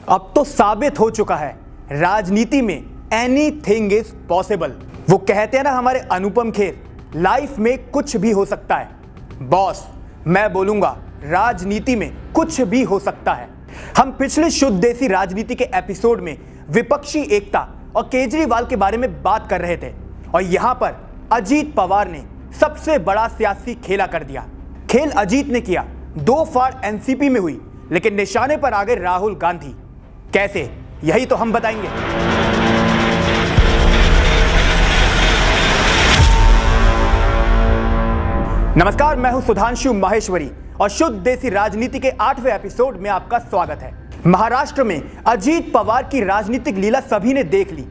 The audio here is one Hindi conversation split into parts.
अब तो साबित हो चुका है राजनीति में एनीथिंग इज पॉसिबल। वो कहते हैं ना हमारे अनुपम खेर, लाइफ में कुछ भी हो सकता है। बॉस, मैं बोलूंगा राजनीति में कुछ भी हो सकता है। हम पिछले शुद्ध देसी राजनीति के एपिसोड में विपक्षी एकता और केजरीवाल के बारे में बात कर रहे थे और यहां पर अजीत पवार ने सबसे बड़ा सियासी खेला कर दिया। खेल अजीत ने किया, 2 फाड़ एनसीपी में हुई, लेकिन निशाने पर आ गए राहुल गांधी। कैसे, यही तो हम बताएंगे। नमस्कार, मैं हूं सुधांशु माहेश्वरी और शुद्ध देसी राजनीति के 8वें एपिसोड में आपका स्वागत है। महाराष्ट्र में अजीत पवार की राजनीतिक लीला सभी ने देख ली।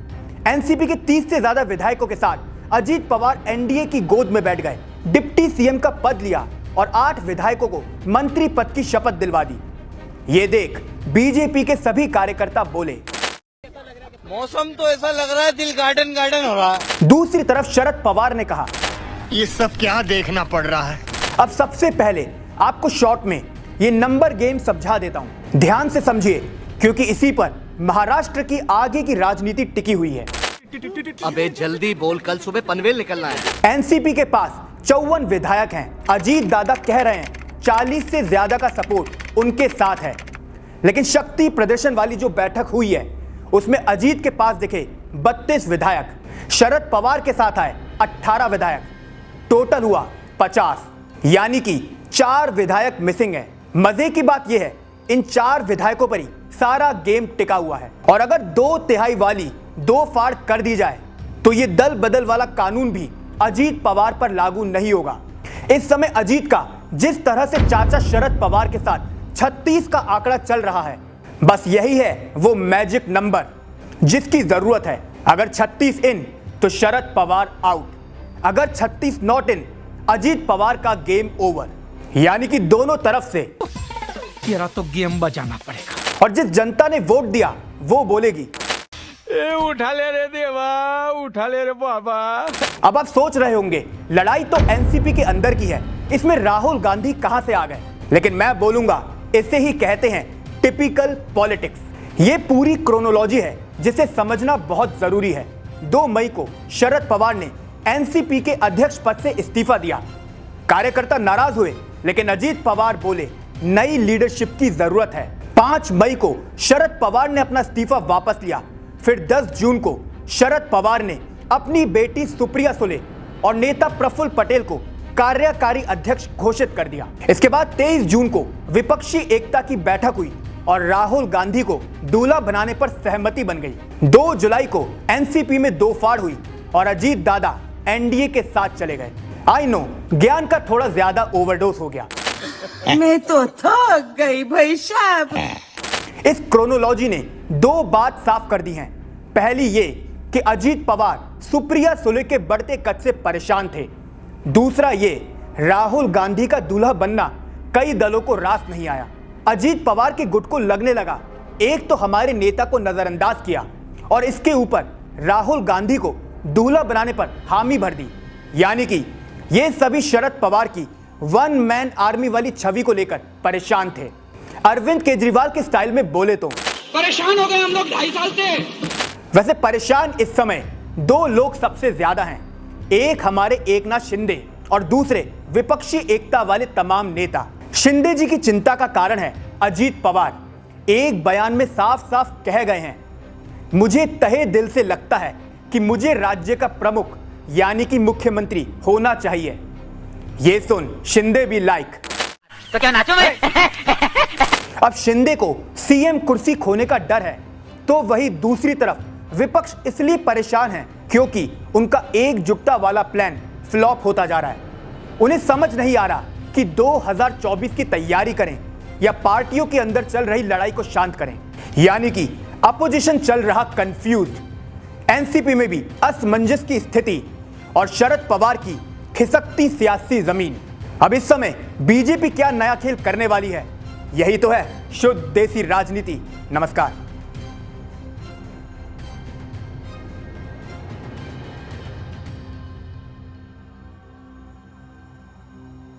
एनसीपी के 30 से ज्यादा विधायकों के साथ अजीत पवार एनडीए की गोद में बैठ गए, डिप्टी सीएम का पद लिया और 8 विधायकों को मंत्री पद की शपथ दिलवा दी। ये देख बीजेपी के सभी कार्यकर्ता बोले, मौसम तो ऐसा लग रहा है दिल गार्डन गार्डन हो रहा है। दूसरी तरफ शरद पवार ने कहा, ये सब क्या देखना पड़ रहा है। अब सबसे पहले आपको शॉर्ट में ये नंबर गेम समझा देता हूं, ध्यान से समझिए, क्योंकि इसी पर महाराष्ट्र की आगे की राजनीति टिकी हुई है। अबे जल्दी बोल, कल सुबह पनवेल निकलना है। एनसीपी के पास 54 विधायक हैं। अजीत दादा कह रहे हैं 40 से ज्यादा का सपोर्ट उनके साथ है, लेकिन शक्ति प्रदर्शन वाली जो बैठक हुई है उसमें अजीत के पास दिखे 32 विधायक, शरद पवार के साथ आए 18 विधायक, टोटल हुआ 50, यानी कि 4 विधायक मिसिंग है। मजे की बात यह है, इन 4 विधायकों पर ही सारा गेम टिका हुआ है और अगर 2/3 वाली 2 फाड़ कर दी जाए तो ये दल बदल वाला कानून भी अजीत पवार पर लागू नहीं होगा। इस समय अजीत का जिस तरह से चाचा शरद पवार के साथ 36 का आंकड़ा चल रहा है, बस यही है वो मैजिक नंबर जिसकी जरूरत है। अगर 36 इन तो शरद पवार आउट, अगर 36 नॉट इन, अजीत पवार का गेम ओवर। यानी कि दोनों तरफ से तेरा तो गेम बजाना पड़ेगा। और जिस जनता ने वोट दिया वो बोलेगी, उठा ले रे देवा, उठा ले रे बाबा। अब आप सोच रहे होंगे लड़ाई तो एनसीपी के अंदर की है, इसमें राहुल गांधी कहां से आ गए। लेकिन मैं बोलूंगा इसे ही कहते हैं टिपिकल पॉलिटिक्स। ये पूरी क्रोनोलॉजी है जिसे समझना बहुत जरूरी है। 2 मई को शरद पवार ने एनसीपी के अध्यक्ष पद से इस्तीफा दिया। कार्यकर्ता नाराज हुए, लेकिन अजीत पवार बोले नई लीडरशिप की जरूरत है। 5 मई को शरद पवार ने अपना इस्तीफा वापस लिया। फिर 10 जून को शरद पवार ने अपनी बेटी सुप्रिया सुले और नेता प्रफुल्ल पटेल को कार्यकारी अध्यक्ष घोषित कर दिया। इसके बाद 23 जून को विपक्षी एकता की बैठक हुई और राहुल गांधी को दूल्हा बनाने पर सहमति बन गई। 2 जुलाई को एनसीपी में 2 फाड़ हुई और अजीत दादा एनडीए के साथ चले गए। आई नो, ज्ञान का थोड़ा ज्यादा ओवरडोज हो गया। मैं तो थक गई भाई साहब। इस क्रोनोलॉजी ने 2 बात साफ कर दी हैं। पहली ये कि अजीत पवार सुप्रिया सुले के बढ़ते कद से परेशान थे। दूसरा ये, राहुल गांधी का दूल्हा बनना कई दलों को रास नहीं आया। अजीत पवार के गुट को लगने लगा, एक तो हमारे नेता को नजरअंदाज किया और इसके ऊपर राहुल गांधी को दूल्हा बनाने पर हामी भर दी। यानी कि ये सभी शरद पवार की 1 मैन आर्मी वाली छवि को लेकर परेशान थे। अरविंद केजरीवाल के स्टाइल में बोले तो परेशान हो गए हम लोग 2.5 साल से। वैसे परेशान इस समय 2 लोग सबसे ज्यादा हैं, एक हमारे एकनाथ शिंदे और दूसरे विपक्षी एकता वाले तमाम नेता। शिंदे जी की चिंता का कारण है अजीत पवार। एक बयान में साफ साफ कह गए हैं, मुझे तहे दिल से लगता है कि मुझे राज्य का प्रमुख यानी कि मुख्यमंत्री होना चाहिए। ये सुन शिंदे भी लाइक। तो क्या नाचो मैं? अब शिंदे को सीएम कुर्सी खोने का डर है, तो वही दूसरी तरफ विपक्ष इसलिए परेशान है क्योंकि उनका एकजुटता वाला प्लान फ्लॉप होता जा रहा है। उन्हें समझ नहीं आ रहा कि 2024 की तैयारी करें या पार्टियों के अंदर चल रही लड़ाई को शांत करें। यानी कि अपोजिशन चल रहा कंफ्यूज्ड। एनसीपी में भी असमंजस की स्थिति और शरद पवार की खिसकती सियासी जमीन। अब इस समय बीजेपी क्या नया खेल करने वाली है, यही तो है शुद्ध देसी राजनीति। नमस्कार।